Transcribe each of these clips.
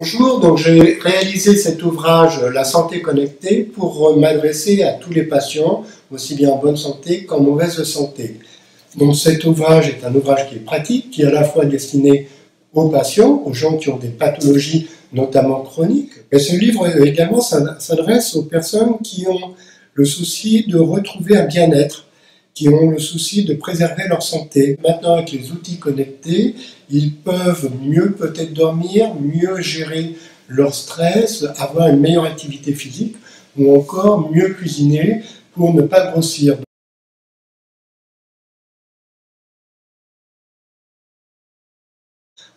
Bonjour, donc j'ai réalisé cet ouvrage La santé connectée pour m'adresser à tous les patients, aussi bien en bonne santé qu'en mauvaise santé. Donc cet ouvrage est un ouvrage qui est pratique, qui est à la fois destiné aux patients, aux gens qui ont des pathologies notamment chroniques. Mais ce livre également s'adresse aux personnes qui ont le souci de retrouver un bien-être, qui ont le souci de préserver leur santé. Maintenant, avec les outils connectés, ils peuvent mieux peut-être dormir, mieux gérer leur stress, avoir une meilleure activité physique ou encore mieux cuisiner pour ne pas grossir.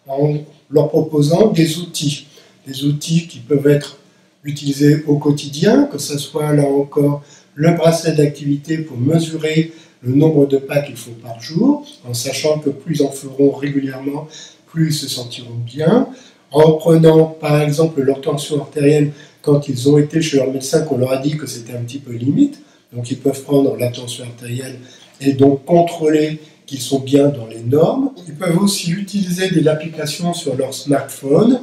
En leur proposant des outils qui peuvent être utilisés au quotidien, que ce soit là encore le bracelet d'activité pour mesurer le nombre de pas qu'ils font par jour, en sachant que plus ils en feront régulièrement, plus ils se sentiront bien, en prenant par exemple leur tension artérielle quand ils ont été chez leur médecin, qu'on leur a dit que c'était un petit peu limite, donc ils peuvent prendre la tension artérielle et donc contrôler qu'ils sont bien dans les normes. Ils peuvent aussi utiliser des applications sur leur smartphone,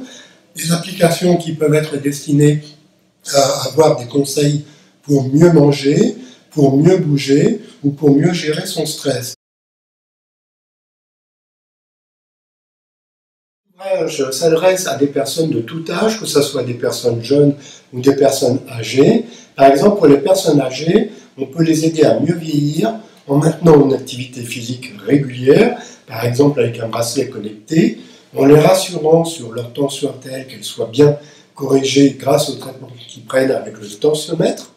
des applications qui peuvent être destinées à avoir des conseils pour mieux manger, pour mieux bouger ou pour mieux gérer son stress. L'ouvrage s'adresse à des personnes de tout âge, que ce soit des personnes jeunes ou des personnes âgées. Par exemple, pour les personnes âgées, on peut les aider à mieux vieillir en maintenant une activité physique régulière, par exemple avec un bracelet connecté, en les rassurant sur leur tension artérielle, qu'elle soit bien corrigée grâce au traitement qu'ils prennent avec le tensiomètre.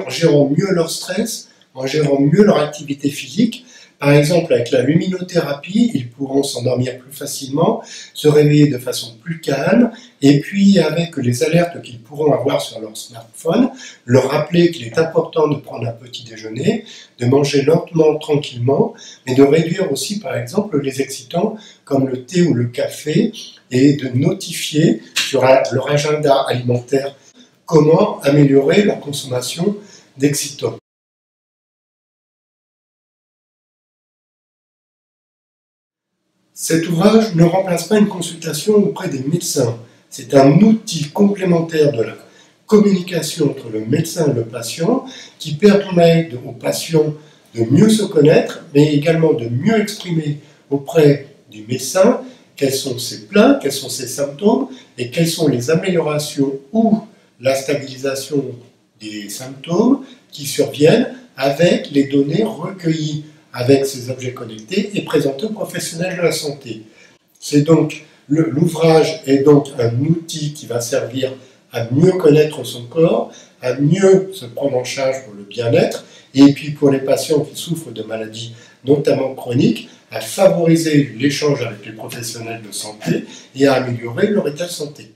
En gérant mieux leur stress, en gérant mieux leur activité physique. Par exemple, avec la luminothérapie, ils pourront s'endormir plus facilement, se réveiller de façon plus calme, et puis avec les alertes qu'ils pourront avoir sur leur smartphone, leur rappeler qu'il est important de prendre un petit déjeuner, de manger lentement, tranquillement, mais de réduire aussi, par exemple, les excitants comme le thé ou le café, et de notifier sur leur agenda alimentaire comment améliorer la consommation d'excitants. Cet ouvrage ne remplace pas une consultation auprès des médecins. C'est un outil complémentaire de la communication entre le médecin et le patient qui permet au patient de mieux se connaître, mais également de mieux exprimer auprès du médecin quelles sont ses plaintes, quels sont ses symptômes et quelles sont les améliorations ou la stabilisation des symptômes qui surviennent avec les données recueillies avec ces objets connectés et présentés aux professionnels de la santé. C'est donc l'ouvrage est donc un outil qui va servir à mieux connaître son corps, à mieux se prendre en charge pour le bien-être, et puis pour les patients qui souffrent de maladies notamment chroniques, à favoriser l'échange avec les professionnels de santé et à améliorer leur état de santé.